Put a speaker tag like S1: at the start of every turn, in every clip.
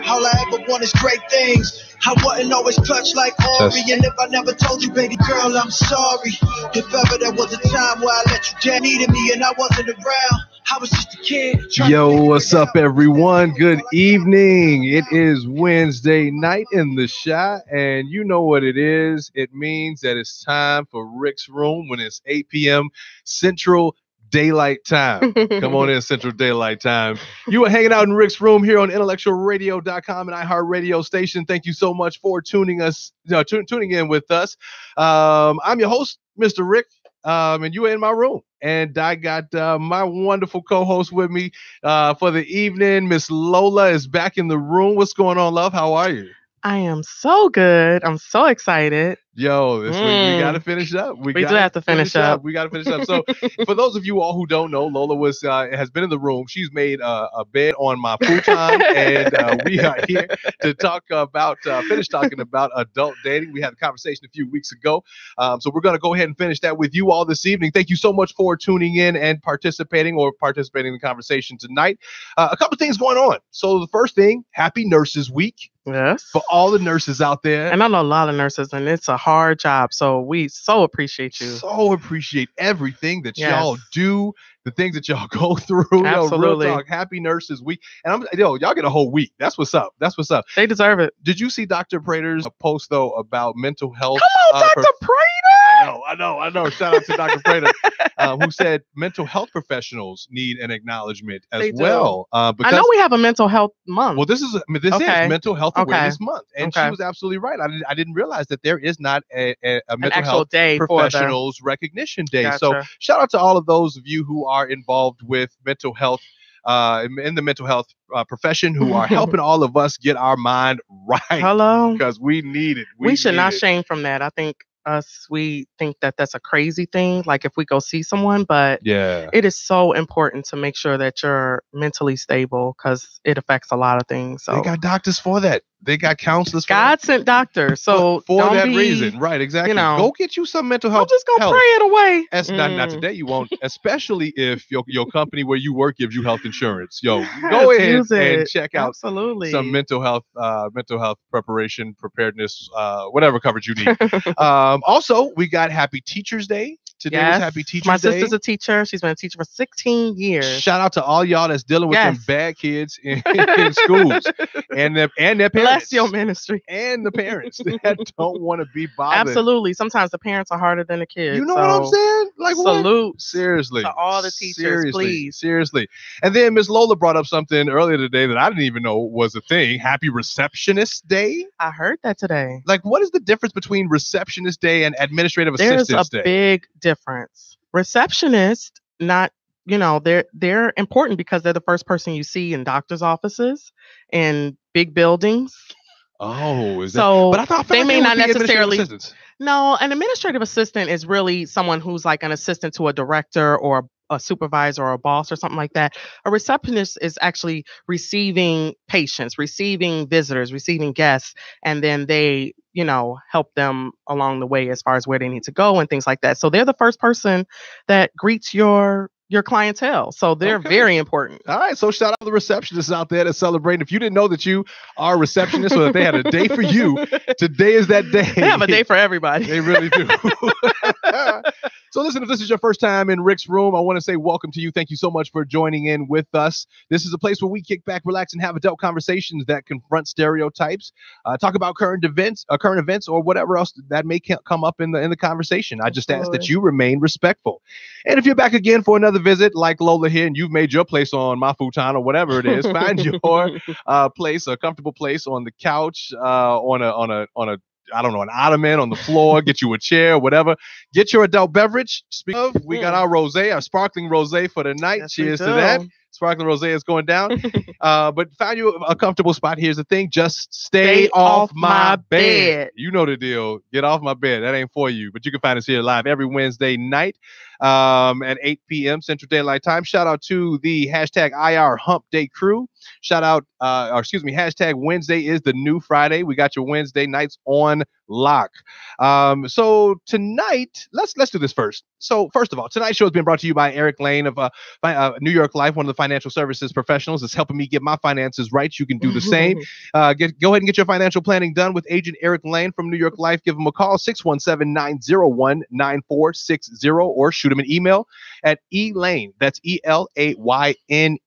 S1: All I ever want is great things. I wasn't always touched like Ori, and if I never told you, baby girl, I'm sorry. If ever there was a time where I let you down, needed me and I wasn't around, I was just a kid.
S2: Yo, what's up, everyone? Good evening. It is Wednesday night in the Chi, and you know what it is. It means that it's time for Rick's Room when it's 8 p.m. Central Daylight Time. Come on in, Central Daylight Time. You are hanging out in Rick's Room here on IntellectualRadio.com and iHeartRadio station. Thank you so much for tuning in with us. I'm your host, Mr. Rick, and you are in my room. And I got my wonderful co-host with me for the evening. Miss Lola is back in the room. What's going on, love? How are you?
S3: I am so good. I'm so excited.
S2: Yo, this week we got to finish up.
S3: We do have to finish up.
S2: We got to finish up. So for those of you all who don't know, Lola has been in the room. She's made a bed on my futon, and we are here to talk about, finish talking about adult dating. We had a conversation a few weeks ago. So we're going to go ahead and finish that with you all this evening. Thank you so much for tuning in and participating in the conversation tonight. A couple things going on. So the first thing, Happy Nurses Week.
S3: Yes.
S2: For all the nurses out there.
S3: And I know a lot of nurses, and it's a hard job. So we so appreciate you.
S2: So appreciate everything that y'all do, the things that y'all go through.
S3: Absolutely.
S2: Yo, real talk, Happy Nurses Week. And y'all get a whole week. That's what's up. That's what's up.
S3: They deserve it.
S2: Did you see Dr. Prater's post, though, about mental health?
S3: Come on, Dr. Prater!
S2: I know. Shout out to Dr. Prater, who said mental health professionals need an acknowledgement as well.
S3: Because I know we have a mental health month.
S2: Well, this is Mental Health Awareness Month. And she was absolutely right. I didn't realize that there is not a mental health
S3: day
S2: professionals recognition day.
S3: Gotcha.
S2: So shout out to all of those of you who are involved with mental health in the mental health profession, who are helping all of us get our mind right.
S3: Hello.
S2: Because we need it.
S3: We should not shame from that. I think we think that that's a crazy thing, like if we go see someone, but it is so important to make sure that you're mentally stable because it affects a lot of things. So
S2: they got doctors for that. They got counselors.
S3: God sent doctors. So
S2: for that reason, right? Exactly. Go get you some mental health.
S3: I'm just gonna pray it away.
S2: That's not today. You won't, especially if your company where you work gives you health insurance. Yo, go ahead and check out some mental health preparation, preparedness, whatever coverage you need. Also, we got Happy Teachers Day. Today is Happy Teachers Day.
S3: My sister's a teacher. She's been a teacher for 16 years.
S2: Shout out to all y'all that's dealing with them bad kids in schools and their parents.
S3: Bless your ministry.
S2: And the parents that don't want to be bothered.
S3: Absolutely. Sometimes the parents are harder than the kids.
S2: You know what I'm saying? Like,
S3: salute.
S2: What? Seriously.
S3: To all the teachers, please.
S2: Seriously. And then Miss Lola brought up something earlier today that I didn't even know was a thing. Happy Receptionist Day.
S3: I heard that today.
S2: Like, what is the difference between Receptionist Day and Administrative Assistance Day?
S3: There's a big difference. Receptionists, they're important because they're the first person you see in doctor's offices and big buildings.
S2: Oh, is that
S3: so?
S2: But I thought
S3: they may not necessarily. No, an administrative assistant is really someone who's like an assistant to a director or a supervisor or a boss or something like that. A receptionist is actually receiving patients, receiving visitors, receiving guests, and then they, help them along the way as far as where they need to go and things like that. So they're the first person that greets your clientele. So they're very important.
S2: All right. So shout out to the receptionists out there that's celebrating. If you didn't know that you are a receptionist or that they had a day for you, today is that day.
S3: They have a day for everybody.
S2: They really do. So listen, if this is your first time in Rick's Room, I want to say welcome to you. Thank you so much for joining in with us. This is a place where we kick back, relax, and have adult conversations that confront stereotypes, talk about current events, or whatever else that may come up in the conversation. I just ask that you remain respectful. And if you're back again for another visit, like Lola here, and you've made your place on my futon or whatever it is, find your place, a comfortable place on the couch, on a I don't know, an ottoman on the floor, get you a chair, whatever. Get your adult beverage. Speaking of, we got our rosé, our sparkling rosé for the night.
S3: Yes,
S2: cheers to that. Sparkling rosé is going down. But find you a comfortable spot. Here's the thing. Just stay off my bed. You know the deal. Get off my bed. That ain't for you. But you can find us here live every Wednesday night at 8 p.m. Central Daylight Time. Shout out to the hashtag IR Hump Day crew. Shout out, hashtag Wednesday is the new Friday. We got your Wednesday nights on lock. So tonight, let's do this first. So first of all, tonight's show has been brought to you by Eric Lane of New York Life, one of the financial services professionals that's helping me get my finances right. You can do the same. Go ahead and get your financial planning done with Agent Eric Lane from New York Life. Give him a call, 617-901-9460, or shoot him an email at elane, that's ELAYNE,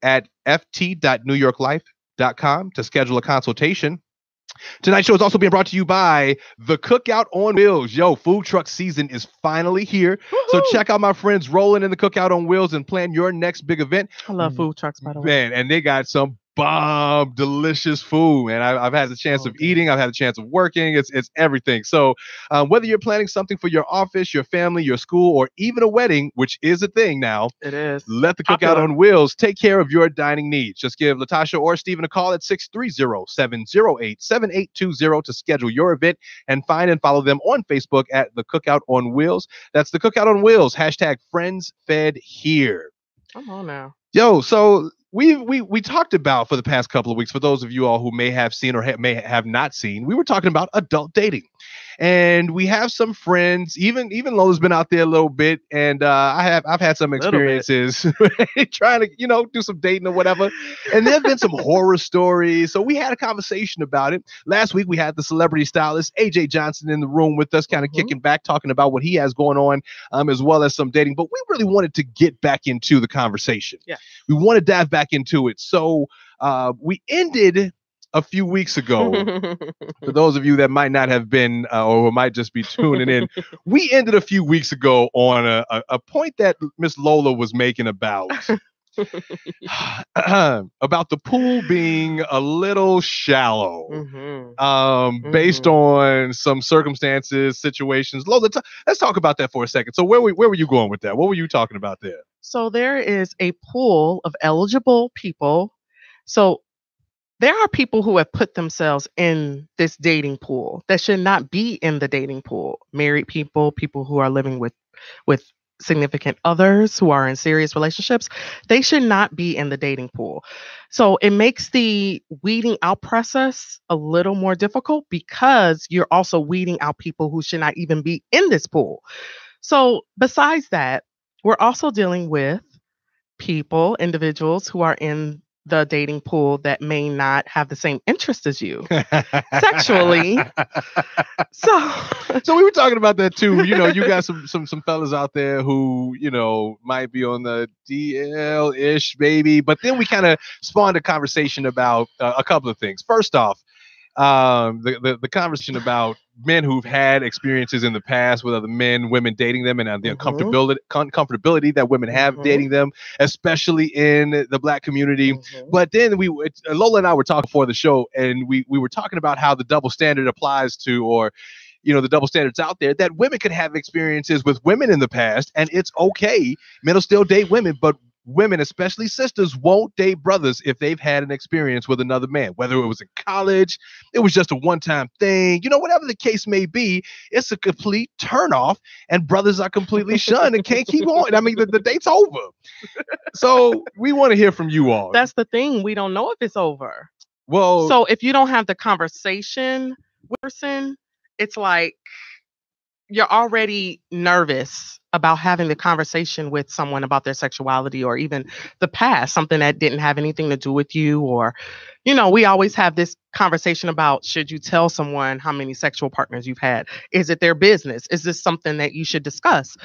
S2: at ft.newyorklife.com to schedule a consultation. Tonight's show is also being brought to you by The Cookout on Wheels. Yo, food truck season is finally here. Woo-hoo! So check out my friends rolling in The Cookout on Wheels and plan your next big event.
S3: I love food trucks, by the way.
S2: Man, and they got some bomb delicious food, and I've had the chance of eating, I've had the chance of working. It's everything. So whether you're planning something for your office, your family, your school, or even a wedding, which is a thing now,
S3: it is.
S2: Let The Cookout on Wheels take care of your dining needs. Just give Latasha or Steven a call at 630-708-7820 to schedule your event, and find and follow them on Facebook at The Cookout on Wheels. That's The Cookout on Wheels, #FriendsFedHere.
S3: Come on now.
S2: Yo, so we talked about, for the past couple of weeks, for those of you all who may have seen or may have not seen, we were talking about adult dating. And we have some friends, even Lola's been out there a little bit, and I've had some experiences trying to, do some dating or whatever. And there have been some horror stories. So we had a conversation about it. Last week we had the celebrity stylist AJ Johnson in the room with us, kind of kicking back, talking about what he has going on, as well as some dating. But we really wanted to get back into the conversation.
S3: Yeah.
S2: We want to dive back into it. So we ended a few weeks ago, for those of you that might not have been or might just be tuning in, we ended a few weeks ago on a point that Miss Lola was making about the pool being a little shallow, based on some circumstances, situations. Lola, let's talk about that for a second. So where were you going with that? What were you talking about there?
S3: So there is a pool of eligible people. So there are people who have put themselves in this dating pool that should not be in the dating pool. Married people, people who are living with significant others, who are in serious relationships, they should not be in the dating pool. So it makes the weeding out process a little more difficult, because you're also weeding out people who should not even be in this pool. So besides that, we're also dealing with individuals who are in the dating pool that may not have the same interest as you sexually. So
S2: we were talking about that too. You got some fellas out there who, might be on the DL-ish, baby. But then we kind of spawned a conversation about a couple of things. First off, the conversation about men who've had experiences in the past with other men, women dating them, and the uncomfortability that women have dating them, especially in the Black community. But then Lola and I were talking before the show, and we were talking about how the double standard applies to, or the double standards out there, that women could have experiences with women in the past, and it's okay. Men will still date women, but women, especially sisters, won't date brothers if they've had an experience with another man, whether it was in college, it was just a one-time thing, whatever the case may be. It's a complete turnoff, and brothers are completely shunned and can't keep on. I mean, the date's over. So we want to hear from you all.
S3: That's the thing. We don't know if it's over.
S2: Well,
S3: so if you don't have the conversation with person, it's like you're already nervous about having the conversation with someone about their sexuality, or even the past, something that didn't have anything to do with you. Or, we always have this conversation about, should you tell someone how many sexual partners you've had? Is it their business? Is this something that you should discuss?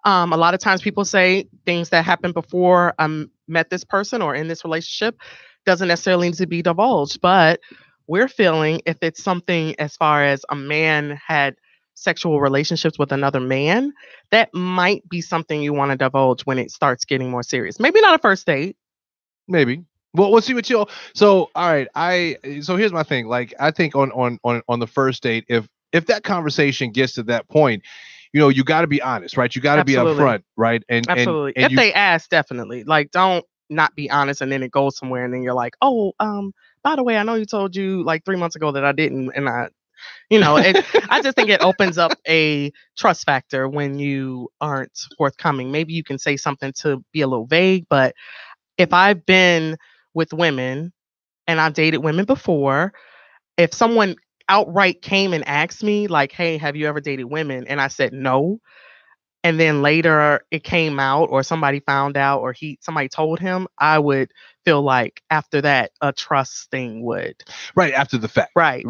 S3: A lot of times people say things that happened before I met this person or in this relationship doesn't necessarily need to be divulged. But we're feeling, if it's something as far as a man had sexual relationships with another man, that might be something you want to divulge when it starts getting more serious. Maybe not a first date.
S2: Maybe. Well, we'll see what y'all. So, all right. So here's my thing. Like, I think on the first date, if that conversation gets to that point, you got to be honest, right? You got to be upfront, right? And
S3: absolutely. And if they ask, definitely. Like, don't not be honest, and then it goes somewhere, and then you're like, oh, by the way, I know you told you like 3 months ago that I didn't, and I just think it opens up a trust factor when you aren't forthcoming. Maybe you can say something to be a little vague, but if I've been with women and I've dated women before, if someone outright came and asked me like, hey, have you ever dated women? And I said no, and then later it came out or somebody found out or somebody told him, I would feel like after that a trust thing would.
S2: Right, after the fact.
S3: Right.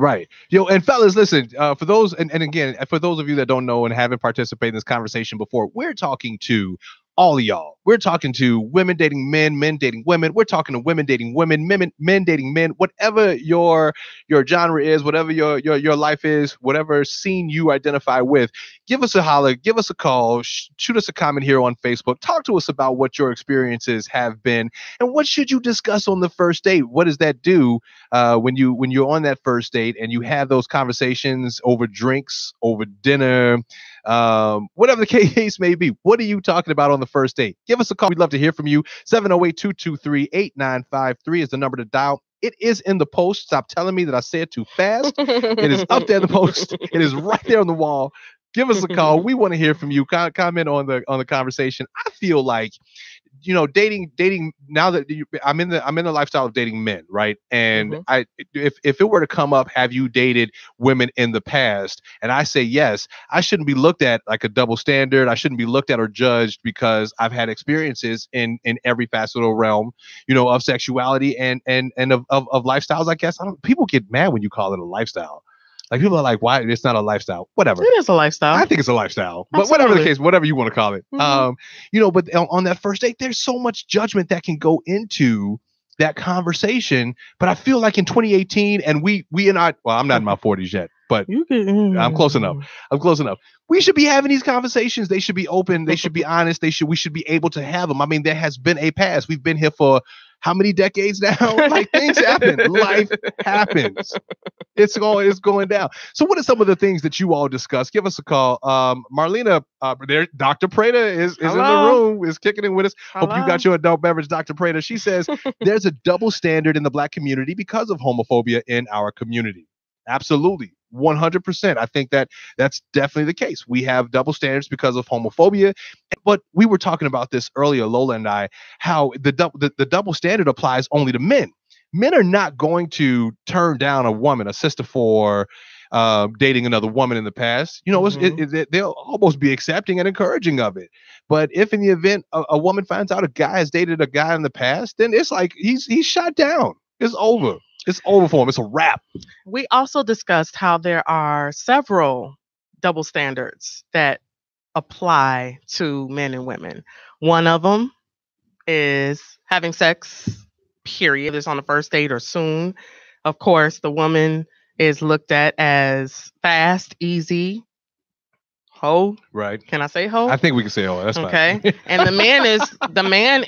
S2: And fellas, listen, for those, and again, for those of you that don't know and haven't participated in this conversation before, we're talking to all of y'all. We're talking to women dating men, men dating women. We're talking to women dating women, men dating men. Whatever your genre is, whatever your life is, whatever scene you identify with, give us a holler, give us a call, shoot us a comment here on Facebook. Talk to us about what your experiences have been and what should you discuss on the first date. What does that do when you're on that first date and you have those conversations over drinks, over dinner, whatever the case may be? What are you talking about on the first date? Give us a call. We'd love to hear from you. 708-223-8953 is the number to dial. It is in the post. Stop telling me that I said too fast. It is up there in the post. It is right there on the wall. Give us a call. We want to hear from you. Comment on the conversation. I feel like, dating now that I'm in the lifestyle of dating men, right? And if it were to come up, have you dated women in the past? And I say yes, I shouldn't be looked at like a double standard. I shouldn't be looked at or judged because I've had experiences in every facet of realm, of sexuality and of lifestyles. I guess people get mad when you call it a lifestyle. Like people are like, why? It's not a lifestyle. Whatever.
S3: It is a lifestyle.
S2: I think it's a lifestyle.
S3: Absolutely.
S2: But whatever the case, whatever you want to call it. But on that first date, there's so much judgment that can go into that conversation. But I feel like in 2018, and I'm not in my 40s yet, but I'm close enough. We should be having these conversations. They should be open. They should be honest. We should be able to have them. I mean, there has been a past. We've been here for how many decades now? Like things happen. Life happens. It's going down. So what are some of the things that you all discuss? Give us a call. Marlena, there, Dr. Prada is in the room, is kicking in with us. Hello. Hope you got your adult beverage, Dr. Prada. She says there's a double standard in the Black community because of homophobia in our community. Absolutely. 100%. I think that's definitely the case. We have double standards because of homophobia. But we were talking about this earlier, Lola and I, how the double standard applies only to men. Men are not going to turn down a woman, a sister, for dating another woman in the past. They'll almost be accepting and encouraging of it. But if in the event a woman finds out a guy has dated a guy in the past, then it's like he's shot down. It's over. It's over for him. It's a wrap.
S3: We also discussed how there are several double standards that apply to men and women. One of them is having sex, period. It's on the first date or soon. Of course, the woman is looked at as fast, easy, hoe.
S2: Right.
S3: Can I say hoe?
S2: I think we can say hoe. That's
S3: okay.
S2: Fine.
S3: And the man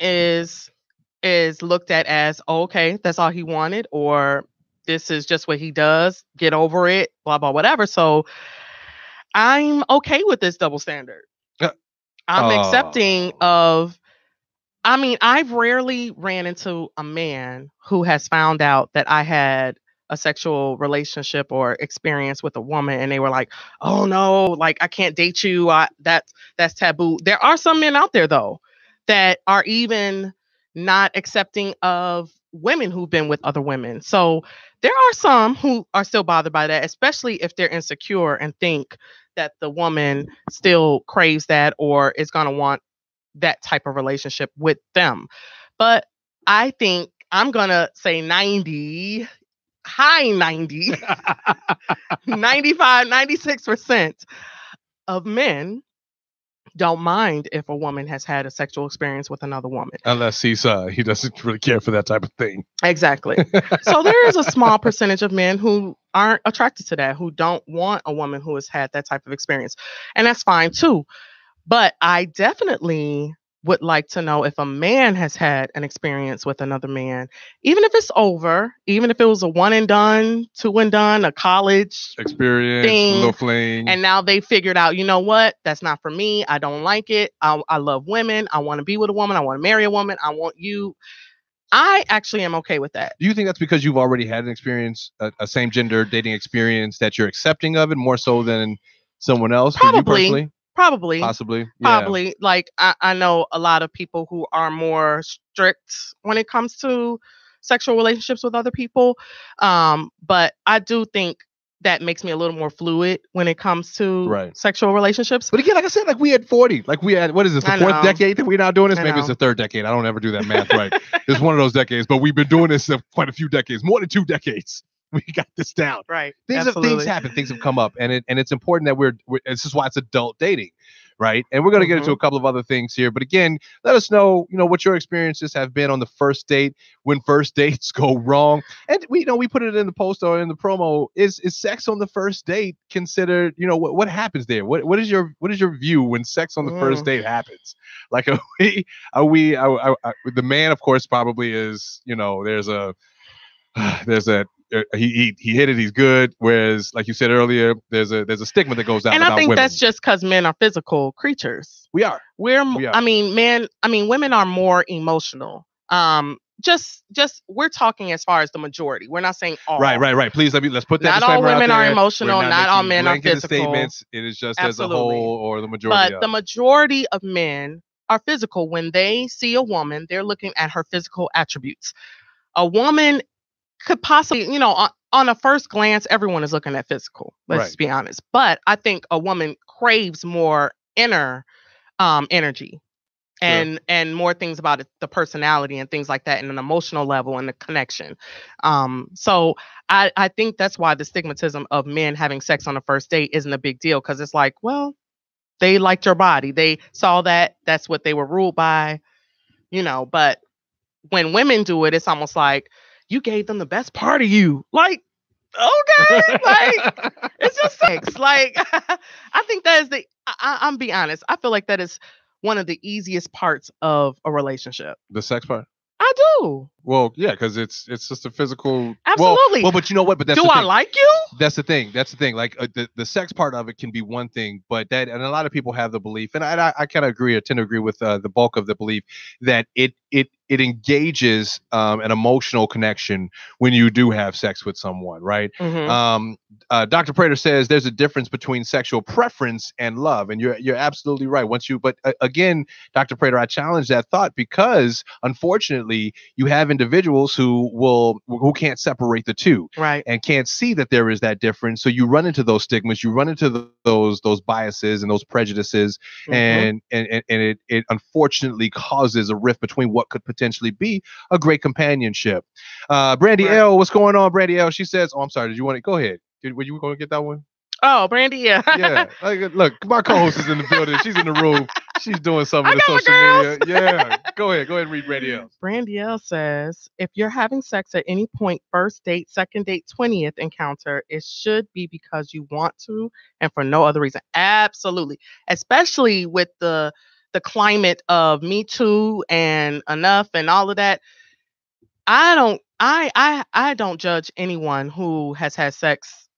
S3: is looked at as, okay, that's all he wanted, or this is just what he does, get over it, blah, blah, whatever. So I'm okay with this double standard. I'm accepting of, I've rarely ran into a man who has found out that I had a sexual relationship or experience with a woman and they were like, oh no, like I can't date you. That's taboo. There are some men out there though that are even not accepting of women who've been with other women. So there are some who are still bothered by that, especially if they're insecure and think that the woman still craves that or is going to want that type of relationship with them. But I think I'm going to say 90, high 90, 95, 96% of men don't mind if a woman has had a sexual experience with another woman.
S2: Unless he doesn't really care for that type of thing.
S3: Exactly. So there is a small percentage of men who aren't attracted to that, who don't want a woman who has had that type of experience. And that's fine too. But I definitely would like to know if a man has had an experience with another man, even if it's over, even if it was a one and done, two and done, a college
S2: experience,
S3: thing,
S2: little fling.
S3: And now they figured out, you know what? That's not for me. I don't like it. I love women. I want to be with a woman. I want to marry a woman. I want you. I actually am okay with that.
S2: Do you think that's because you've already had an experience, a same gender dating experience, that you're accepting of it more so than someone else?
S3: Probably.
S2: Possibly.
S3: Yeah. Like I know a lot of people who are more strict when it comes to sexual relationships with other people. But I do think that makes me a little more fluid when it comes to sexual relationships.
S2: But again, like I said, like we had 40, like we had, what is this, the fourth decade that we're now doing this? Maybe it's the third decade. I don't ever do that math right. It's one of those decades, but we've been doing this for quite a few decades, more than 2 decades. We got this down.
S3: Right.
S2: Things happen, things have come up, and it's important that we're this is why it's adult dating. Right. And we're going to get into a couple of other things here. But again, let us know, what your experiences have been on the first date, when first dates go wrong. And we put it in the post or in the promo. Is sex on the first date considered, what happens there? What is your view when sex on the first date happens? Like, the man, of course, probably is, he hit it, he's good. Whereas, like you said earlier, there's a stigma that goes out.
S3: And
S2: I think
S3: that's just because men are physical creatures.
S2: We are.
S3: I mean, women are more emotional. Just we're talking as far as the majority. We're not saying all.
S2: Right. Please let's put that.
S3: Not all women are emotional. Not all men are physical.
S2: Statements. It is just as a whole, or the majority.
S3: But the majority of men are physical. When they see a woman, they're looking at her physical attributes. A woman could possibly, on a first glance, everyone is looking at physical. Let's be honest. But I think a woman craves more inner energy and more things about it, the personality and things like that, and an emotional level and the connection. So I think that's why the stigmatism of men having sex on the first date isn't a big deal, because it's like, well, they liked your body. They saw that. That's what they were ruled by, But when women do it, it's almost like, you gave them the best part of you. Like, okay, like, it's just sex. Like, I think that is I'm being honest. I feel like that is one of the easiest parts of a relationship.
S2: The sex part?
S3: I do.
S2: Well, yeah, because it's just a physical.
S3: Absolutely.
S2: Well, but you know what? But that's
S3: do
S2: the
S3: I
S2: thing.
S3: like you?
S2: That's the thing. Like the sex part of it can be one thing, but and a lot of people have the belief, and I kind of agree, or tend to agree with the bulk of the belief, that it engages an emotional connection when you do have sex with someone, right?
S3: Mm-hmm.
S2: Dr. Prater says there's a difference between sexual preference and love, and you're absolutely right. But again, Dr. Prater, I challenge that thought, because unfortunately, you have individuals who can't separate the two,
S3: right,
S2: and can't see that there is that difference. So you run into those stigmas, you run into those biases and those prejudices, and it unfortunately causes a rift between what could potentially be a great companionship. Brandy L, what's going on, Brandy L? She says, "Oh, I'm sorry. Did you want to go ahead? Were you going to get that one?"
S3: Oh, Brandy, yeah.
S2: Yeah. Look, my co-host is in the building. She's in the room. She's doing some of the social media. Yeah. Go ahead and read Brandy L.
S3: Brandy L says, if you're having sex at any point, first date, second date, 20th encounter, it should be because you want to and for no other reason. Absolutely. Especially with the climate of Me Too and Enough and all of that. I don't judge anyone who has had sex,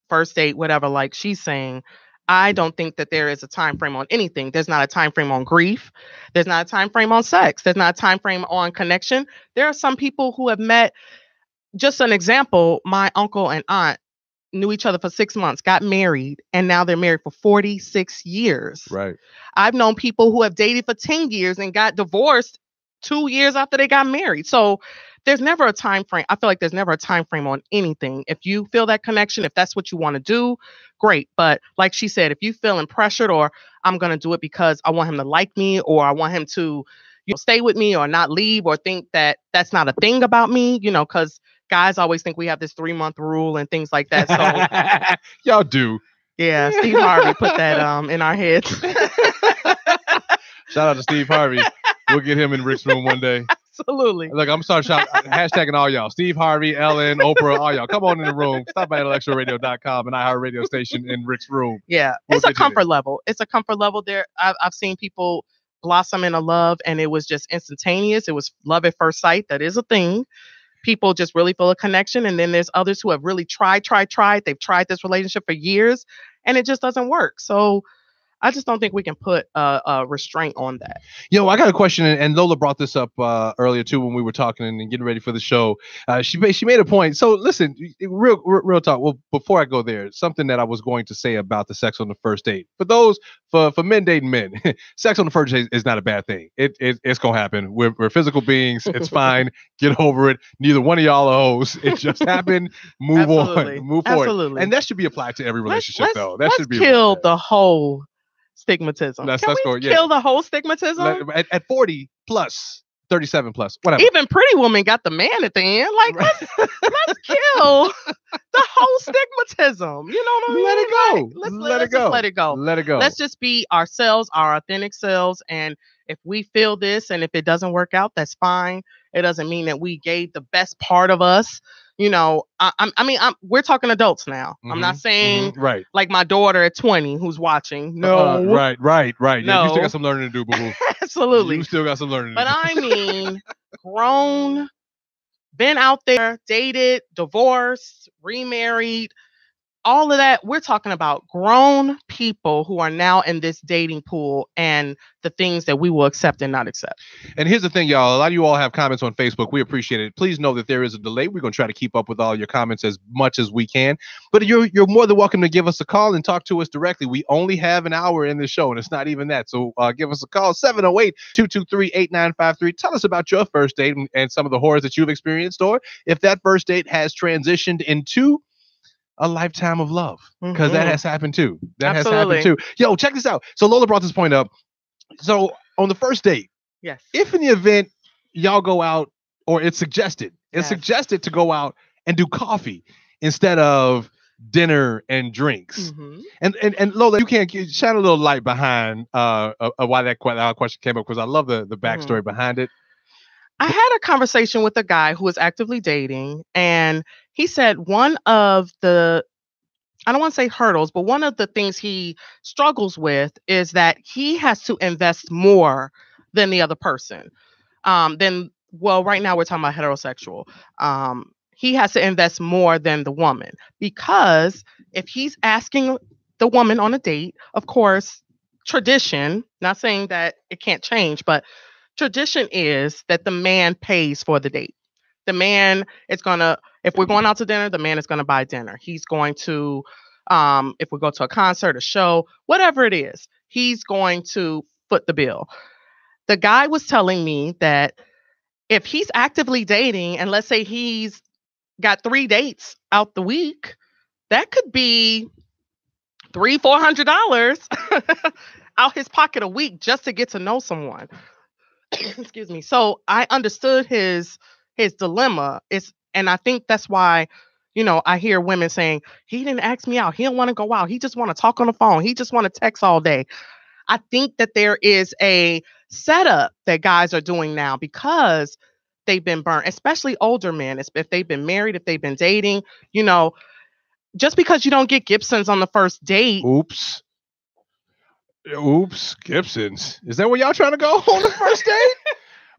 S3: first date, whatever, like she's saying. I don't think that there is a time frame on anything. There's not a time frame on grief. There's not a time frame on sex. There's not a time frame on connection. There are some people who have met, just an example, my uncle and aunt knew each other for 6 months, got married, and now they're married for 46 years.
S2: Right.
S3: I've known people who have dated for 10 years and got divorced 2 years after they got married. So there's never a time frame. I feel like there's never a time frame on anything. If you feel that connection, if that's what you want to do, great. But like she said, if you feeling pressured, or I'm going to do it because I want him to like me, or I want him to stay with me or not leave, or think that that's not a thing about me, because guys always think we have this 3-month rule and things like that. So
S2: y'all do.
S3: Yeah. Steve Harvey put that in our heads.
S2: Shout out to Steve Harvey. We'll get him in Rick's room one day.
S3: Absolutely.
S2: Look, I'm sorry, hashtagging all y'all. Steve Harvey, Ellen, Oprah, all y'all. Come on in the room. Stop by IntellectualRadio.com and iHeartRadio station in Rick's room.
S3: Yeah. It's a comfort level. It's a comfort level there. I've seen people blossom into love, and it was just instantaneous. It was love at first sight. That is a thing. People just really feel a connection. And then there's others who have really tried. They've tried this relationship for years, and it just doesn't work. So I just don't think we can put a restraint on that.
S2: I got a question, and Lola brought this up earlier too when we were talking and getting ready for the show. She made a point. So listen, real talk. Well, before I go there, something that I was going to say about the sex on the first date. For men dating men, sex on the first date is not a bad thing. It's gonna happen. We're physical beings. It's fine. Get over it. Neither one of y'all are hoes. It just happened. Move on. Move forward.
S3: Absolutely.
S2: And that should be applied to every relationship, though. That should be
S3: kill the whole stigmatism.
S2: Let's
S3: kill the whole stigmatism?
S2: At 40 plus, 37 plus, whatever.
S3: Even Pretty Woman got the man at the end. Like, let's kill the whole stigmatism. You know what I mean?
S2: Let it go.
S3: Let it go.
S2: Let it go.
S3: Let's just be ourselves, our authentic selves. And if we feel this and if it doesn't work out, that's fine. It doesn't mean that we gave the best part of us. We're talking adults now. I'm not saying
S2: right.
S3: Like my daughter at 20 who's watching. No.
S2: Right.
S3: No.
S2: Yeah, you still got some learning to do, boo-boo.
S3: Absolutely.
S2: You still got some learning to do.
S3: But I mean, grown, been out there, dated, divorced, remarried, all of that. We're talking about grown people who are now in this dating pool and the things that we will accept and not accept.
S2: And here's the thing, y'all. A lot of you all have comments on Facebook. We appreciate it. Please know that there is a delay. We're going to try to keep up with all your comments as much as we can. But you're more than welcome to give us a call and talk to us directly. We only have an hour in the show, and it's not even that. So give us a call, 708-223-8953. Tell us about your first date and some of the horrors that you've experienced, or if that first date has transitioned into a lifetime of love, because that has happened too. Has happened too. Yo, check this out. So Lola brought this point up. So on the first date,
S3: yes,
S2: if in the event y'all go out, or it's suggested to go out and do coffee instead of dinner and drinks. And Lola, you can't shine a little light behind why that question came up, because I love the backstory behind it.
S3: I had a conversation with a guy who was actively dating, and he said one of the, I don't want to say hurdles, but one of the things he struggles with is that he has to invest more than the other person. Right now we're talking about heterosexual. He has to invest more than the woman, because if he's asking the woman on a date, of course, tradition, not saying that it can't change, but tradition is that the man pays for the date. The man is if we're going out to dinner, the man is going to buy dinner. He's going to, if we go to a concert, a show, whatever it is, he's going to foot the bill. The guy was telling me that if he's actively dating, and let's say he's got 3 dates out the week, that could be $300-$400 out his pocket a week just to get to know someone. Excuse me. So I understood his dilemma. And I think that's why, I hear women saying, he didn't ask me out. He don't want to go out. He just want to talk on the phone. He just want to text all day. I think that there is a setup that guys are doing now because they've been burnt, especially older men. If they've been married, if they've been dating, just because you don't get Gibsons on the first date.
S2: Oops, Gibsons. Is that where y'all trying to go on the first date?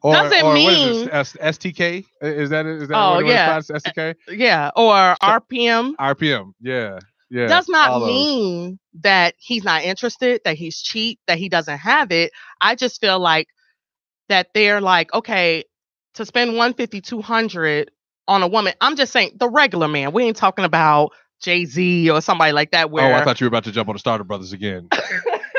S3: Doesn't mean
S2: STK? Is that
S3: what
S2: it's STK?
S3: Yeah, or RPM.
S2: RPM, yeah.
S3: Does not mean that he's not interested, that he's cheap, that he doesn't have it. I just feel like that they're like, okay, to spend $150, $200 on a woman. I'm just saying the regular man. We ain't talking about Jay-Z or somebody like that.
S2: I thought you were about to jump on the Starter Brothers again.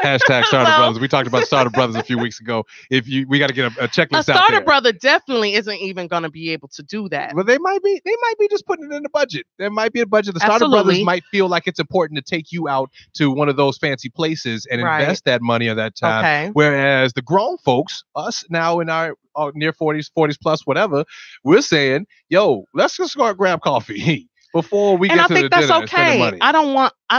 S2: Hashtag Starter Brothers. We talked about Starter Brothers a few weeks ago. We got to get a checklist out there.
S3: A Starter Brother definitely isn't even going to be able to do that.
S2: But they might be just putting it in the budget. There might be a budget. The Starter Brothers might feel like it's important to take you out to one of those fancy places and invest that money or that time.
S3: Okay.
S2: Whereas the grown folks, us now in our near 40s plus, whatever, we're saying, yo, let's just go grab coffee before we get to the dinner. And I think that's okay.
S3: I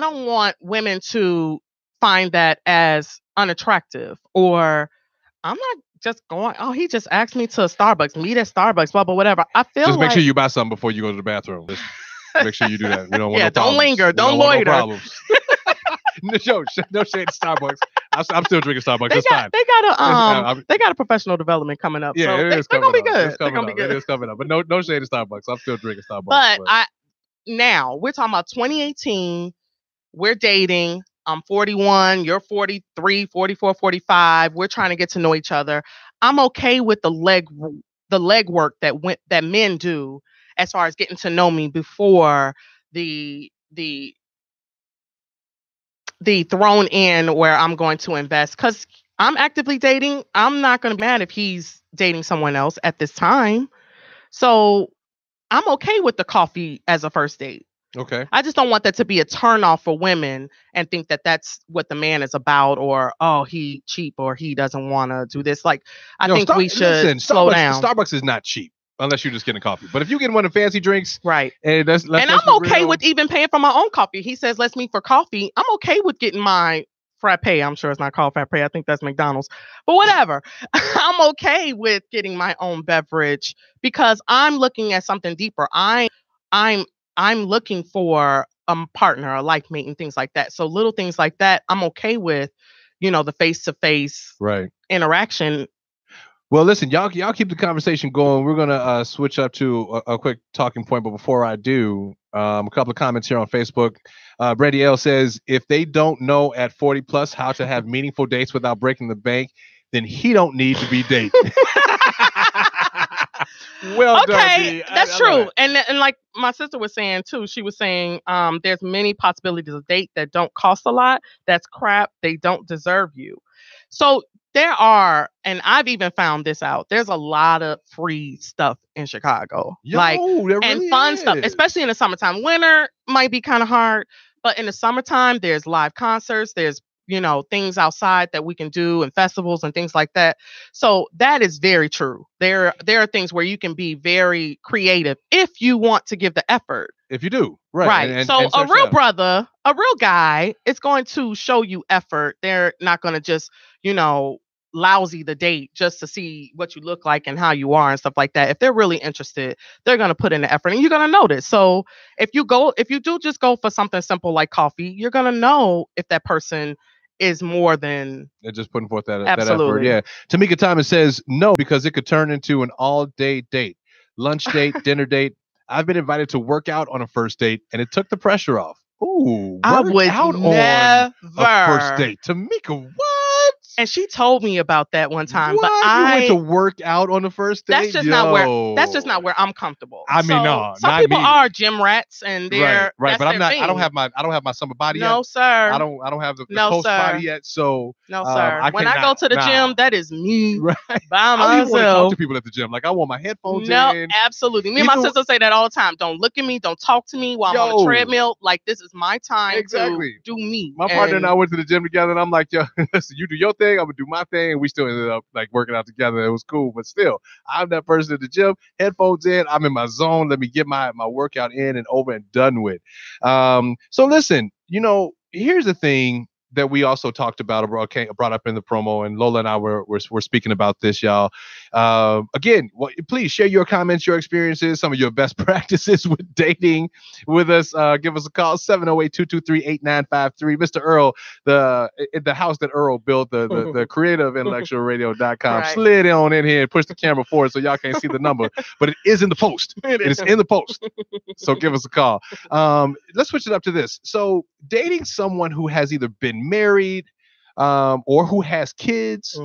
S3: don't want women to find that as unattractive, or I'm not just going, he just asked me to a Starbucks, meet at Starbucks, blah, blah, whatever. I feel
S2: just make sure you buy something before you go to the bathroom. Just make sure you do that. We don't want no problems.
S3: Don't linger. Don't loiter.
S2: No shade to Starbucks. I'm still drinking Starbucks. It's fine.
S3: They got a professional development coming up.
S2: Yeah,
S3: so they're gonna be good. They're gonna be good.
S2: It is coming up. But no shade to Starbucks. I'm still drinking Starbucks.
S3: But now we're talking about 2018. We're dating. I'm 41, you're 43, 44, 45. We're trying to get to know each other. I'm okay with the legwork that men do as far as getting to know me before the thrown in where I'm going to invest, because I'm actively dating. I'm not going to be mad if he's dating someone else at this time. So I'm okay with the coffee as a first date.
S2: Okay.
S3: I just don't want that to be a turnoff for women and think that that's what the man is about, or, oh, he cheap, or he doesn't want to do this. Like, I think we should slow down.
S2: Starbucks is not cheap unless you're just getting coffee. But if you get one of the fancy drinks,
S3: right?
S2: And
S3: I'm okay with even paying for my own coffee. He says, let's meet for coffee. I'm okay with getting my frappe. I'm sure it's not called frappe. I think that's McDonald's. But whatever. I'm okay with getting my own beverage because I'm looking at something deeper. I'm looking for a partner, a life mate, and things like that. So little things like that, I'm okay with, the face-to-face interaction.
S2: Well, listen, y'all keep the conversation going. We're gonna switch up to a quick talking point, but before I do, a couple of comments here on Facebook. Brady L says, if they don't know at 40 plus how to have meaningful dates without breaking the bank, then he don't need to be dating. Well
S3: okay,
S2: done,
S3: that's true. And like my sister was saying too, she was saying there's many possibilities of date that don't cost a lot. That's crap. They don't deserve you. So there are, and I've even found this out, there's a lot of free stuff in Chicago. And fun stuff, especially in the summertime. Winter might be kind of hard, but in the summertime, there's live concerts, there's things outside that we can do, and festivals and things like that. So that is very true. There are things where you can be very creative if you want to give the effort.
S2: If you do,
S3: right.
S2: And
S3: a real brother, a real guy, is going to show you effort. They're not going to just, lousy the date just to see what you look like and how you are and stuff like that. If they're really interested, they're going to put in the effort and you're going to notice. So if you do just go for something simple like coffee, you're going to know if that person is more than
S2: they're just putting forth that effort.
S3: Absolutely.
S2: Yeah. Tamika Thomas says no, because it could turn into an all-day date, lunch date, dinner date. I've been invited to work out on a first date and it took the pressure off. Ooh,
S3: I would
S2: out
S3: never.
S2: On a first date. Tamika, what?
S3: And she told me about that one time.
S2: What?
S3: But
S2: you went to work out on the first date?
S3: That's just not where I'm comfortable.
S2: I mean, no.
S3: Some people are gym rats and they're
S2: right. But I'm not.
S3: Thing.
S2: I don't have my summer body yet.
S3: No, sir.
S2: I don't have the post body yet. So
S3: no, sir. When I go to the gym, that is me by myself.
S2: I don't even want to talk to people at the gym. Like I want my headphones in.
S3: No, absolutely. Me and my sister say that all the time. Don't look at me. Don't talk to me while I'm on the treadmill. Like this is my time to do me.
S2: My partner and I went to the gym together, and I'm like, yo, listen, you do your thing. I'm gonna do my thing. And we still ended up like working out together. It was cool, but still, I'm that person at the gym, headphones in, I'm in my zone. Let me get my workout in and over and done with. So listen, here's the thing that we also talked about, brought up in the promo, and Lola and I were speaking about this, y'all. Again, please share your comments, your experiences, some of your best practices with dating with us. Give us a call, 708-223-8953. Mr. Earl, the house that Earl built, the creator of IntellectualRadio.com, slid on in here and pushed the camera forward so y'all can't see the number, but it is in the post. It is in the post. So give us a call. Let's switch it up to this. So dating someone who has either been married or who has kids,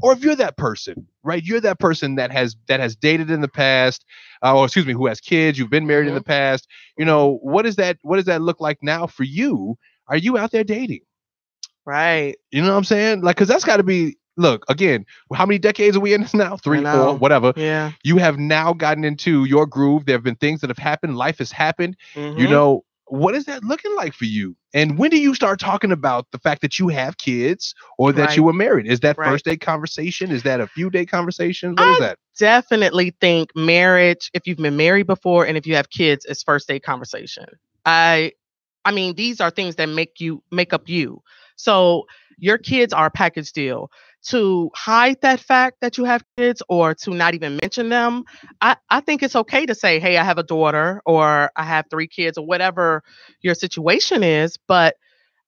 S2: or if you're that person, right? You're that person that has dated in the past, who has kids, you've been married in the past. What does that look like now for you? Are you out there dating?
S3: Right.
S2: You know what I'm saying? Like, because that's got to be, look, again, how many decades are we in this now? 3, 4, whatever.
S3: Yeah.
S2: You have now gotten into your groove. There have been things that have happened. Life has happened. What is that looking like for you? And when do you start talking about the fact that you have kids or that you were married? Is that first date conversation? Is that a few date conversation? What is that?
S3: Definitely think marriage, if you've been married before and if you have kids, is first date conversation. I mean, these are things that make up you. So your kids are a package deal. To hide that fact that you have kids or to not even mention them, I think it's okay to say, hey, I have a daughter or I have 3 kids or whatever your situation is. But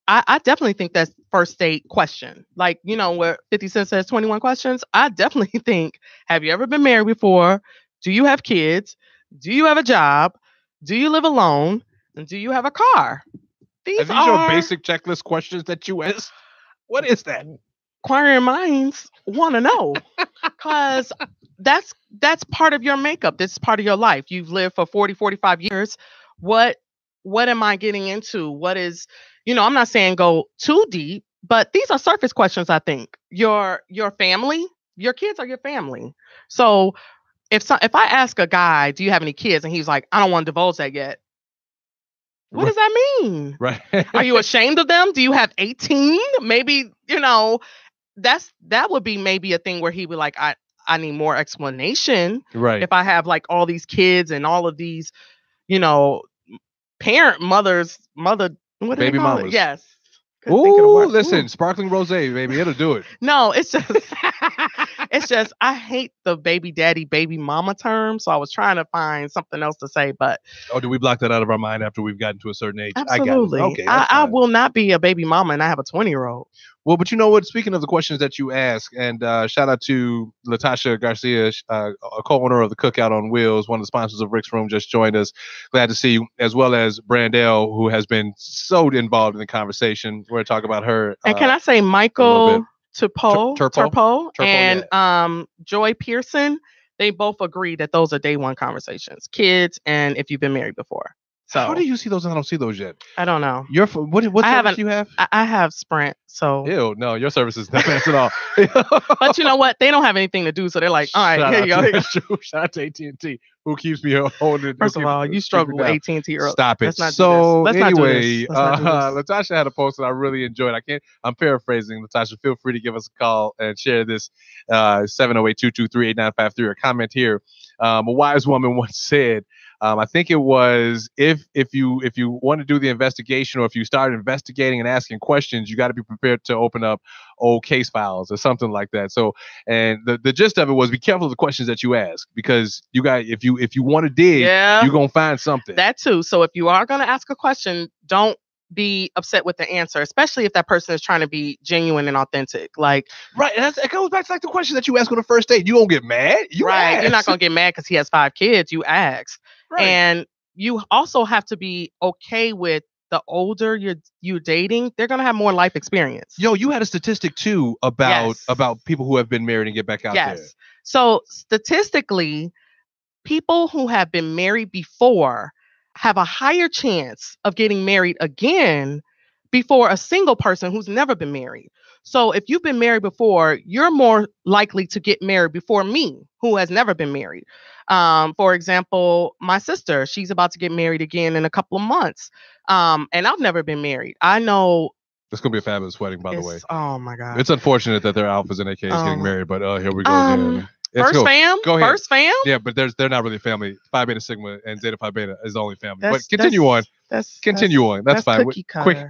S3: I definitely think that's first date question. Like, where 50 Cent says 21 questions. I definitely think, have you ever been married before? Do you have kids? Do you have a job? Do you live alone? And do you have a car? These
S2: are
S3: your
S2: basic checklist questions that you ask. What is that?
S3: Inquiring minds want to know, because that's part of your makeup. That's part of your life. You've lived for 40, 45 years. What am I getting into? What is, I'm not saying go too deep, but these are surface questions. I think your family, your kids are your family. So if I ask a guy, do you have any kids? And he's like, I don't want to divulge that yet. What does that mean?
S2: Right.
S3: Are you ashamed of them? Do you have 18? Maybe, that would be maybe a thing where he would like, I need more explanation.
S2: Right.
S3: If I have like all these kids and all of these, mother, what do
S2: baby
S3: they call
S2: mamas.
S3: It? Yes.
S2: Ooh, listen, sparkling rosé, baby, it'll do it.
S3: No, it's just, I hate the baby daddy, baby mama term. So I was trying to find something else to say, but.
S2: Oh, do we block that out of our mind after we've gotten to a certain age?
S3: Absolutely.
S2: I got it. Okay,
S3: I will not be a baby mama and I have a 20-year-old.
S2: Well, but you know what? Speaking of the questions that you ask, and shout out to Latasha Garcia, a co-owner of the Cookout on Wheels, one of the sponsors of Rick's Room, just joined us. Glad to see you, as well as Brandell, who has been so involved in the conversation. We're going to talk about her.
S3: And can I say Michael Turpo and Joy Pearson? They both agree that those are day one conversations. Kids and if you've been married before. So
S2: how do you see those? I don't see those yet.
S3: I don't know.
S2: What service do you have?
S3: I have Sprint. So
S2: ew, no, your service is not bad at all.
S3: But you know what? They don't have anything to do, so they're like, all right, here you go.
S2: Shout out to AT&T, who keeps me holding.
S3: First of all, you struggle with AT&T early.
S2: Stop it. So anyway, Latasha had a post that I really enjoyed. I'm paraphrasing. Latasha, feel free to give us a call and share this 708-223-8953 or comment here. A wise woman once said, I think it was if you want to do the investigation, or if you start investigating and asking questions, you got to be prepared to open up old case files or something like that. So, and the gist of it was, be careful of the questions that you ask, because you got, if you want to dig, you're gonna find something.
S3: That too. So if you are gonna ask a question, don't be upset with the answer, especially if that person is trying to be genuine and authentic. Like,
S2: right, and it goes back to like the question that you ask on the first date. You don't get mad. You're
S3: not gonna get mad because he has 5 kids. You ask. Right. And you also have to be okay with the older you're dating, they're gonna have more life experience.
S2: Yo, you had a statistic too about people who have been married and get back out there.
S3: So statistically, people who have been married before have a higher chance of getting married again before a single person who's never been married. So if you've been married before, you're more likely to get married before me, who has never been married. For example, my sister, she's about to get married again in a couple of months. And I've never been married. I know.
S2: It's going to be a fabulous wedding, by the way.
S3: Oh, my God.
S2: It's unfortunate that their alphas and AKs getting married, but here we go again.
S3: First fam?
S2: Go ahead.
S3: First fam?
S2: Yeah, but they're not really family. Phi Beta Sigma and Zeta Phi Beta is the only family. But continue on. Continue on. That's fine.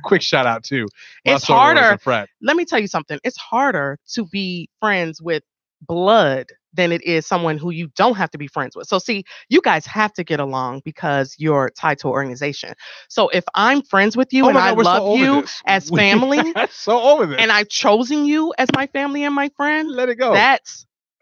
S2: Quick shout out too.
S3: It's harder. Let me tell you something. It's harder to be friends with blood than it is someone who you don't have to be friends with. So see, you guys have to get along because you're tied to an organization. So if I'm friends with you and I love you as family,
S2: so over this,
S3: and I've chosen you as my family and my friend,
S2: let it go.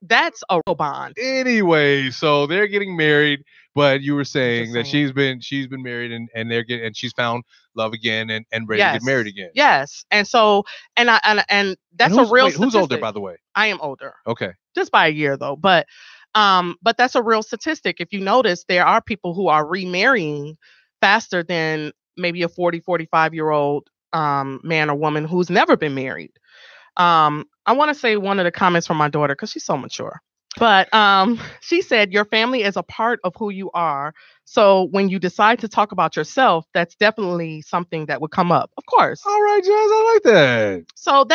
S3: That's a real bond.
S2: Anyway, so they're getting married, but you were saying that she's been married and she's found love again and ready to get married again.
S3: Yes. And so and that's a real statistic.
S2: Who's older, by the way?
S3: I am older.
S2: Okay.
S3: Just by a year though. But that's a real statistic. If you notice, there are people who are remarrying faster than maybe a 40, 45-year-old man or woman who's never been married. I want to say one of the comments from my daughter, because she's so mature, but she said, your family is a part of who you are. So when you decide to talk about yourself, that's definitely something that would come up. Of course.
S2: All right, Jazz, I like that.
S3: So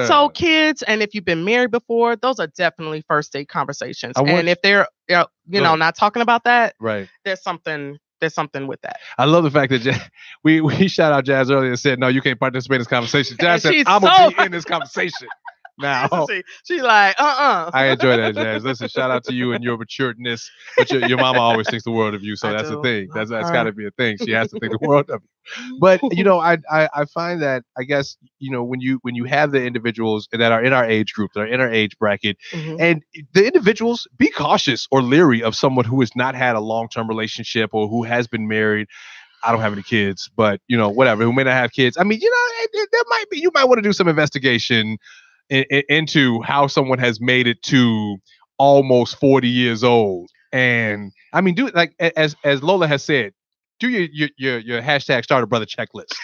S3: so kids, and if you've been married before, those are definitely first date conversations. And if they're not talking about that,
S2: right,
S3: there's something with that.
S2: I love the fact that we shout out Jazz earlier and said, no, you can't participate in this conversation. Jazz said, I'm going to be in this conversation. Now,
S3: she's like,
S2: I enjoy that, Jazz. Listen, shout out to you and your maturedness. But your mama always thinks the world of you, so that's the thing. That's got to be a thing. She has to think the world of you. But I find that, I guess, when you have the individuals that are in our age group, that are in our age bracket, and the individuals, be cautious or leery of someone who has not had a long-term relationship or who has been married. I don't have any kids, but whatever, who may not have kids. I mean, there might be, you might want to do some investigation into how someone has made it to almost 40 years old. And I mean, do like as Lola has said, do your hashtag starter brother checklist.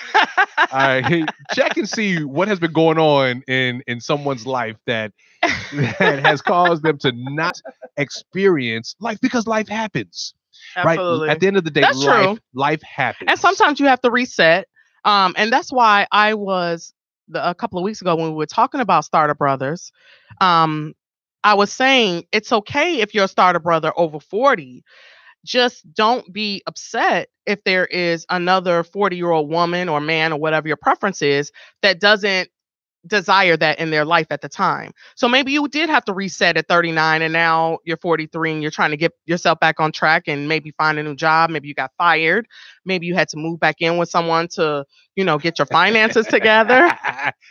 S2: All right, check and see what has been going on in someone's life that has caused them to not experience life, because life happens.
S3: Absolutely.
S2: Right? At the end of the day,
S3: that's true.
S2: Life happens.
S3: And sometimes you have to reset. And that's why I was a couple of weeks ago when we were talking about starter brothers. I was saying it's okay if you're a starter brother over 40. Just don't be upset if there is another 40-year-old woman or man or whatever your preference is that doesn't desire that in their life at the time. So maybe you did have to reset at 39 and now you're 43 and you're trying to get yourself back on track and maybe find a new job. Maybe you got fired. Maybe you had to move back in with someone to, get your finances together.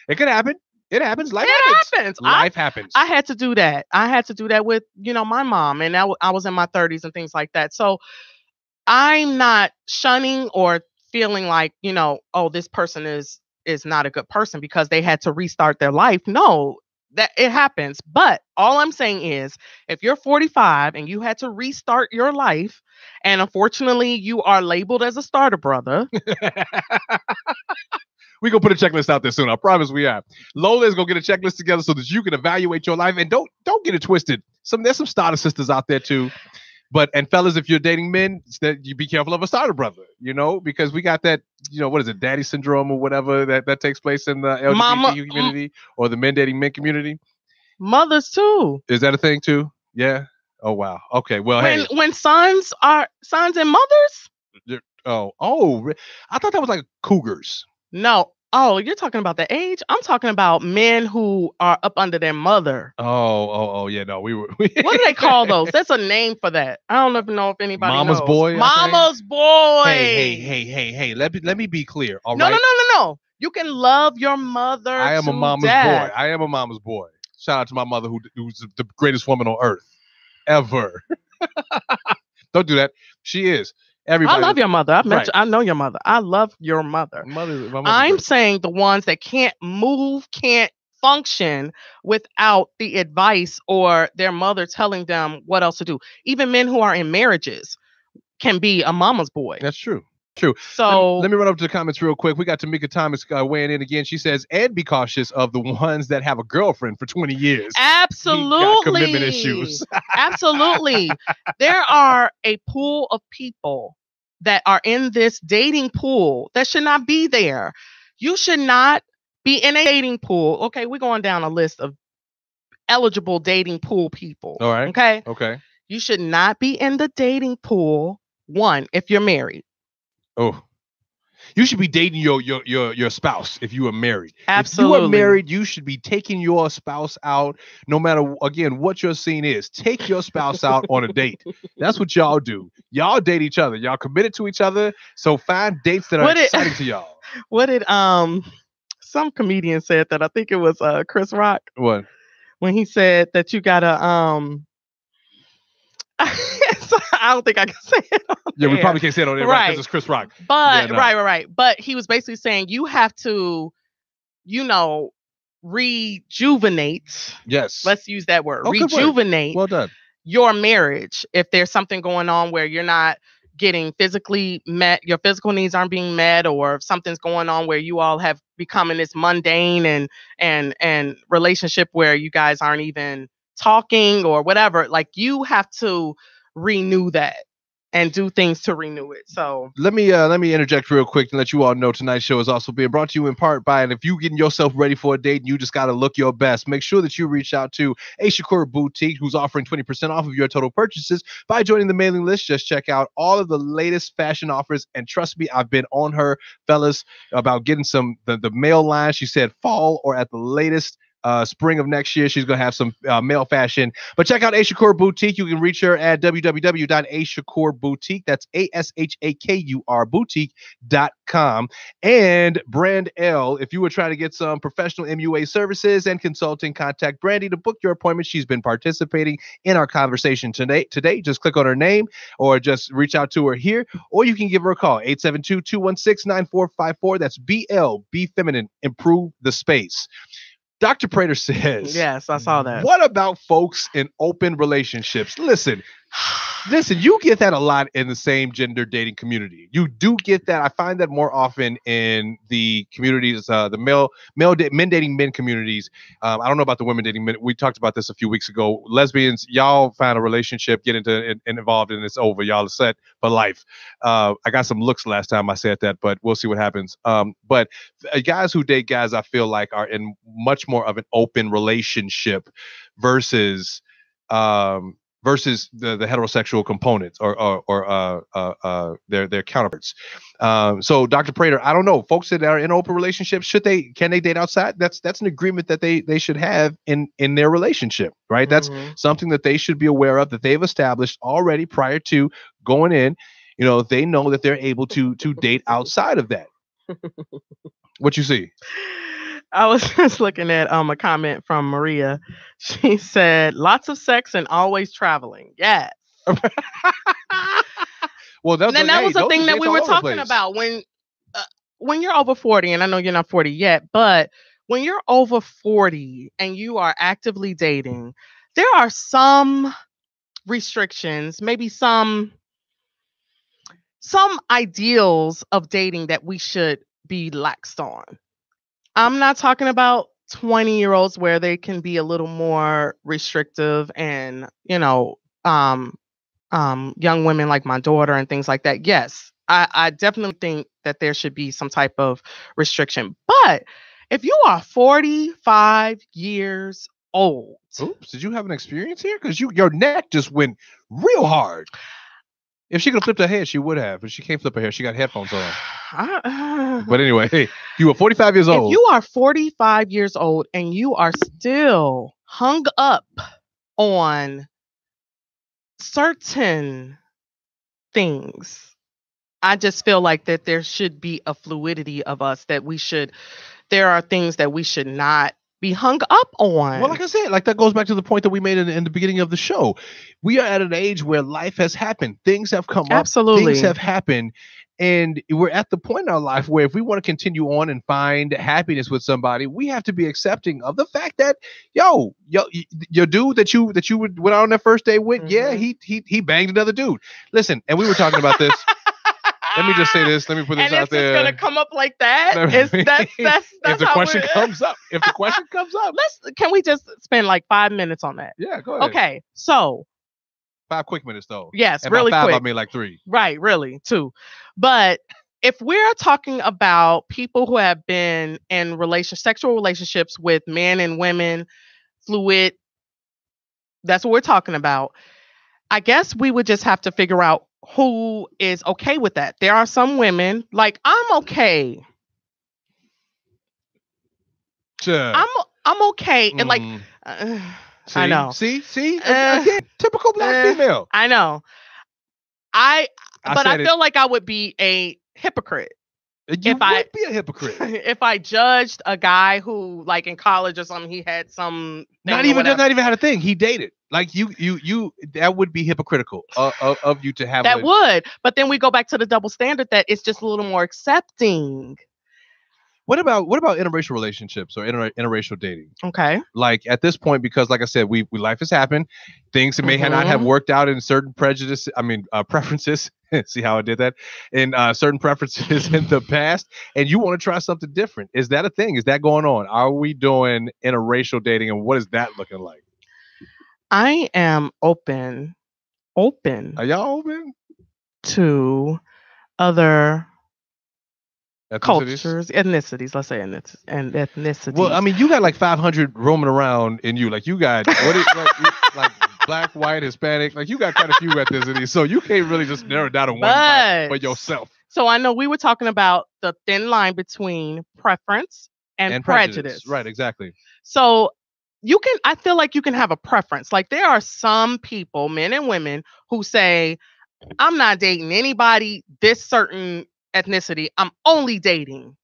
S2: It could happen. It happens. Life happens. Life happens.
S3: I had to do that. I had to do that with, my mom, and I was in my 30s and things like that. So I'm not shunning or feeling like, oh, this person is not a good person because they had to restart their life. No, that it happens. But all I'm saying is, if you're 45 and you had to restart your life, and unfortunately you are labeled as a starter brother.
S2: We're going to put a checklist out there soon. I promise we are. Lola is going to get a checklist together so that you can evaluate your life. And don't get it twisted. There's some starter sisters out there too. And fellas, if you're dating men, you be careful of a starter brother, because we got that, what is it, daddy syndrome or whatever that takes place in the LGBT community or the men dating men community.
S3: Mothers too.
S2: Is that a thing too? Yeah. Oh, wow. Okay. Well,
S3: when sons are sons and mothers.
S2: Oh, I thought that was like cougars.
S3: No. Oh, you're talking about the age? I'm talking about men who are up under their mother.
S2: Oh, yeah. No, we were.
S3: What do they call those? There's a name for that. I don't even know if anybody
S2: Mama's
S3: knows.
S2: Boy.
S3: Mama's boy.
S2: Hey. Let me be clear. All right.
S3: No. You can love your mother.
S2: I am a mama's boy. I am a mama's boy. Shout out to my mother who's the greatest woman on earth ever. Don't do that. She is. Everybody.
S3: I love your mother. I know your mother. I love your mother. I'm saying the ones that can't move, can't function without the advice or their mother telling them what else to do. Even men who are in marriages can be a mama's boy.
S2: That's true.
S3: So
S2: let me run up to the comments real quick. We got Tamika Thomas weighing in again. She says, and be cautious of the ones that have a girlfriend for 20 years.
S3: Absolutely.
S2: Commitment issues.
S3: Absolutely. There are a pool of people that are in this dating pool that should not be there. You should not be in a dating pool. Okay, we're going down a list of eligible dating pool people.
S2: All right.
S3: Okay. You should not be in the dating pool, one, if you're married.
S2: Oh. You should be dating your spouse if you are married.
S3: Absolutely.
S2: If you are married, you should be taking your spouse out, no matter, again, what your scene is. Take your spouse out on a date. That's what y'all do. Y'all date each other. Y'all committed to each other. So find dates that are exciting to y'all.
S3: What did some comedian said that? I think it was Chris Rock.
S2: What?
S3: When he said that you gotta I don't think I can say it on there.
S2: We probably can't say it on there, right? Because it's Chris Rock.
S3: But right. But he was basically saying you have to, rejuvenate.
S2: Yes.
S3: Let's use that word. Rejuvenate.
S2: Well done.
S3: Your marriage. If there's something going on where you're not getting physically met, your physical needs aren't being met, or if something's going on where you all have become in this mundane and relationship where you guys aren't even talking or whatever, like you have to renew that and do things to renew it. So
S2: let me interject real quick and let you all know tonight's show is also being brought to you in part by, and if you getting yourself ready for a date and you just got to look your best, make sure that you reach out to A Shakur Boutique, who's offering 20% off of your total purchases by joining the mailing list. Just check out all of the latest fashion offers, and trust me, I've been on her, fellas, about getting the mail line. She said fall or at the latest spring of next year, she's going to have some male fashion. But check out Ashakur Boutique. You can reach her at www.ashakurboutique. That's ASHAKUR boutique.com. And Brand L, if you were trying to get some professional MUA services and consulting, contact Brandy to book your appointment. She's been participating in our conversation today. Just click on her name or just reach out to her here, or you can give her a call, 872-216-9454. That's BL, Be Feminine, Improve the Space. Dr. Prater says,
S3: yes, I saw that.
S2: What about folks in open relationships? Listen, you get that a lot in the same gender dating community. You do get that. I find that more often in the communities, the men dating men communities. I don't know about the women dating men. We talked about this a few weeks ago. Lesbians, y'all find a relationship, get into and involved, and it's over. Y'all are set for life. I got some looks last time I said that, but we'll see what happens. But guys who date guys, I feel like, are in much more of an open relationship versus the heterosexual components or their counterparts. So Dr. Prater, I don't know, folks that are in open relationships, can they date outside? That's an agreement that they should have in their relationship, right? That's something that they should be aware of, that they've established already prior to going in. You know, they know that they're able to date outside of that. What you see?
S3: I was just looking at a comment from Maria. She said, lots of sex and always traveling. Yes.
S2: Well, that
S3: was the thing that we were talking about when you're over 40, and I know you're not 40 yet, but when you're over 40 and you are actively dating, there are some restrictions, maybe some ideals of dating that we should be laxed on. I'm not talking about 20-year-olds where they can be a little more restrictive and, young women like my daughter and things like that. Yes, I definitely think that there should be some type of restriction. But if you are 45 years old.
S2: Oops, did you have an experience here? Because your neck just went real hard. If she could have flipped her hair, she would have, but she can't flip her hair. She got headphones on. But anyway, hey, you were 45 years old.
S3: If you are 45 years old and you are still hung up on certain things, I just feel like that there should be a fluidity of us, that there are things that we should not be hung up on.
S2: Well, like I said, that goes back to the point that we made in the beginning of the show. We are at an age where life has happened. Things have come up. Things have happened. And we're at the point in our life where if we want to continue on and find happiness with somebody, we have to be accepting of the fact that, your dude that you went on that first date with, he banged another dude. Listen, and we were talking about this. Let me just say this. Let me put this out there.
S3: And it's going to come up like that? That's
S2: if the question comes up. If the question comes up.
S3: Can we just spend 5 minutes on that?
S2: Yeah, go ahead.
S3: Okay, so.
S2: 5 quick minutes, though.
S3: Yes,
S2: and
S3: really
S2: by 5,
S3: quick.
S2: I mean 3.
S3: Right, really, 2. But if we're talking about people who have been in sexual relationships with men and women, fluid, that's what we're talking about. I guess we would just have to figure out who is okay with that. There are some women, I'm okay.
S2: Sure.
S3: I'm okay. And I know.
S2: See? Again, typical black female.
S3: I know. I feel like I would be a hypocrite.
S2: You would be a hypocrite.
S3: If I judged a guy who, in college or something, he had some
S2: not even had a thing. He dated. You that would be hypocritical of you to have
S3: that would. But then we go back to the double standard that it's just a little more accepting.
S2: What about interracial relationships or interracial dating?
S3: Okay.
S2: At this point, because like I said, life has happened. Things that may not have worked out in certain preferences. See how I did that? In certain preferences in the past, and you want to try something different. Is that a thing? Is that going on? Are we doing interracial dating, and what is that looking like?
S3: I am open.
S2: Are y'all open
S3: to other
S2: ethnicities?
S3: Cultures, ethnicities, let's say ethnicities.
S2: Well, I mean, you got 500 roaming around in you. You got black, white, Hispanic. You got quite a few ethnicities, so you can't really just narrow down to one for yourself.
S3: So I know we were talking about the thin line between preference and prejudice.
S2: Right, exactly.
S3: So I feel like you can have a preference. Like there are some people, men and women, who say, I'm not dating anybody this certain ethnicity. I'm only dating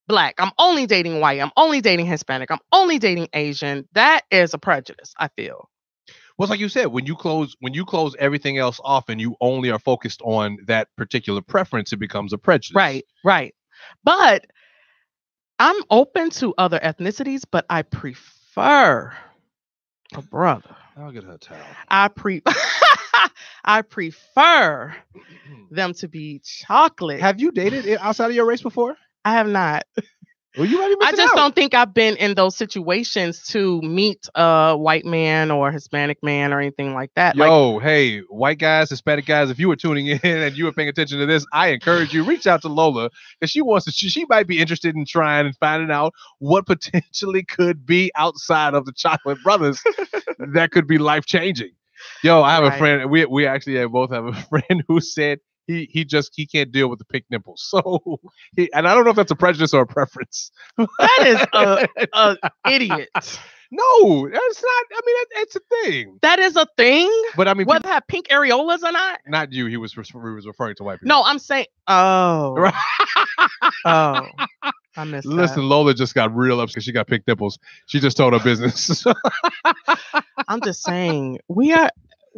S3: Black. I'm only dating white. I'm only dating Hispanic. I'm only dating Asian. That is a prejudice, I feel.
S2: Well, it's like you said, when you close everything else off and you only are focused on that particular preference, it becomes a prejudice.
S3: Right. But I'm open to other ethnicities, but I prefer a brother.
S2: I'll get her a towel.
S3: I prefer them to be chocolate.
S2: Have you dated outside of your race before?
S3: I have not.
S2: Well, you might be missing
S3: I just
S2: out.
S3: don't think I've been in those situations to meet a white man or Hispanic man or anything like that.
S2: Hey, white guys, Hispanic guys, if you were tuning in and you were paying attention to this, I encourage you, reach out to Lola, because she might be interested in trying and finding out what potentially could be outside of the chocolate brothers that could be life-changing. I have a friend, we actually both have a friend who said he can't deal with the pink nipples. So, and I don't know if that's a prejudice or a preference.
S3: That is a idiot.
S2: No, that's not. I mean, it's a thing.
S3: That is a thing.
S2: But I mean,
S3: whether have pink areolas or not.
S2: Not you. He was referring to white people.
S3: No, I'm saying. Oh. Oh. I missed
S2: Listen,
S3: that.
S2: Lola just got real upset because she got pink nipples. She just told her business.
S3: I'm just saying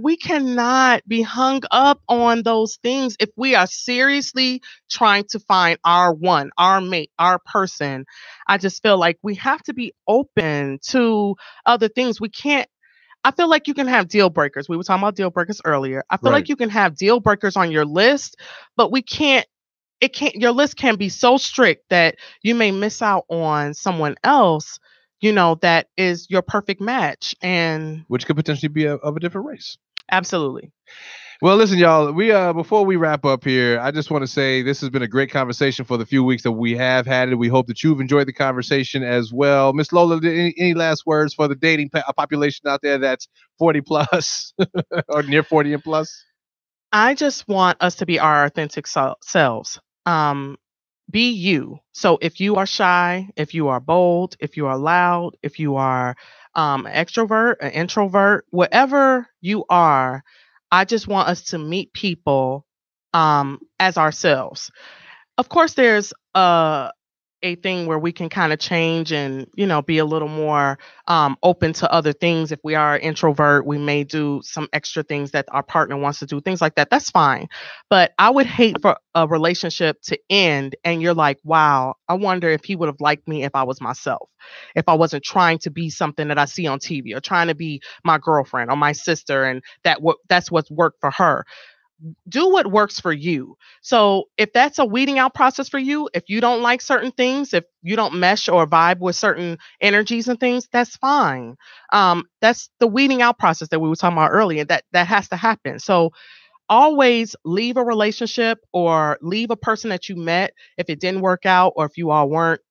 S3: we cannot be hung up on those things if we are seriously trying to find our one, our mate, our person. I just feel like we have to be open to other things. I feel like you can have deal breakers. We were talking about deal breakers earlier. I feel like you can have deal breakers on your list, but your list can be so strict that you may miss out on someone else, that is your perfect match, and
S2: which could potentially be of a different race.
S3: Absolutely.
S2: Well, listen, y'all, we before we wrap up here, I just want to say this has been a great conversation for the few weeks that we have had it. We hope that you've enjoyed the conversation as well. Miss Lola, any last words for the dating population out there that's 40 plus or near 40 and plus?
S3: I just want us to be our authentic selves. Be you. So if you are shy, if you are bold, if you are loud, if you are an extrovert, an introvert, whatever you are, I just want us to meet people as ourselves. Of course, there's a thing where we can kind of change and, be a little more open to other things. If we are an introvert, we may do some extra things that our partner wants to do, things like that. That's fine. But I would hate for a relationship to end and you're like, wow, I wonder if he would have liked me if I was myself, if I wasn't trying to be something that I see on TV or trying to be my girlfriend or my sister, and that's what's worked for her. Do what works for you. So if that's a weeding out process for you, if you don't like certain things, if you don't mesh or vibe with certain energies and things, that's fine. That's the weeding out process that we were talking about earlier. That has to happen. So always leave a relationship or leave a person that you met if it didn't work out or if you all weren't,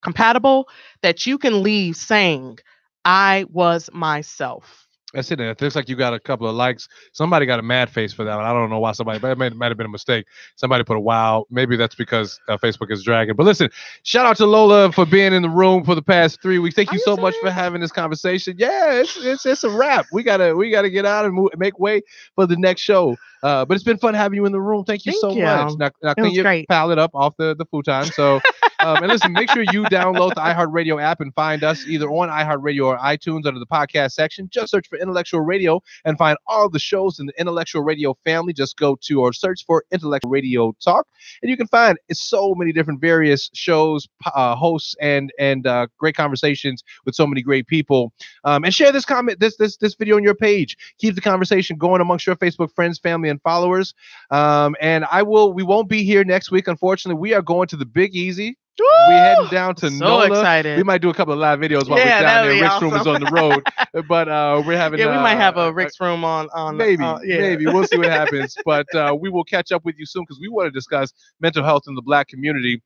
S3: compatible, that you can leave saying, I was myself.
S2: That's it. It looks like you got a couple of likes. Somebody got a mad face for that one. I don't know why but it might have been a mistake. Somebody put a wow. Maybe that's because Facebook is dragging. But listen, shout out to Lola for being in the room for the past 3 weeks. Thank you so much for having this conversation. Yeah, it's a wrap. We gotta get out and make way for the next show. But it's been fun having you in the room. Thank you so much. Now can you pile it up off the futon? So and listen, make sure you download the iHeartRadio app and find us either on iHeartRadio or iTunes under the podcast section. Just search for Intellectual Radio and find all the shows in the Intellectual Radio family. Just go to or search for Intellectual Radio Talk, and you can find so many different various shows, hosts, and great conversations with so many great people. And share this this video on your page. Keep the conversation going amongst your Facebook friends, family, and followers. And we won't be here next week. Unfortunately, we are going to the Big Easy. We're heading down to NOLA.
S3: Excited.
S2: We might do a couple of live videos while we're down there. Rick's room is on the road, but we're having.
S3: Yeah, we might have a Rick's room on.
S2: Maybe. We'll see what happens. But we will catch up with you soon because we want to discuss mental health in the Black community.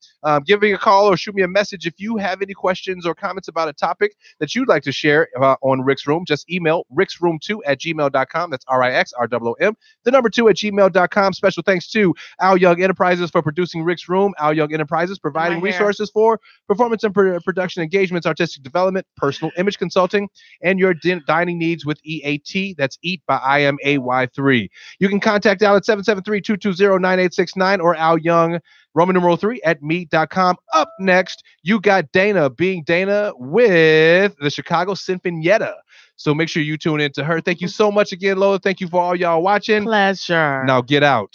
S2: Give me a call or shoot me a message if you have any questions or comments about a topic that you'd like to share on Rick's Room. Just email ricksroom2@gmail.com. That's RIXROOM, the number 2@gmail.com. Special thanks to Our Young Enterprises for producing Rick's Room. Our Young Enterprises providing resources resources for performance and production engagements, artistic development, personal image consulting, and your dining needs with EAT. That's Eat by IMAY3. You can contact Al at 773-220-9869 or Al Young, Roman numeral 3 at me.com. Up next, you got Dana being Dana with the Chicago Sinfonietta. So make sure you tune in to her. Thank you so much again, Lola. Thank you for all y'all watching.
S3: Pleasure.
S2: Now get out.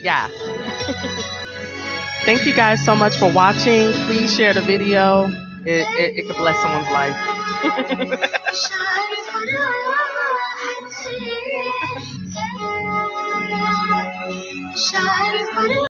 S3: Yeah. Thank you guys so much for watching. Please share the video. It could bless someone's life.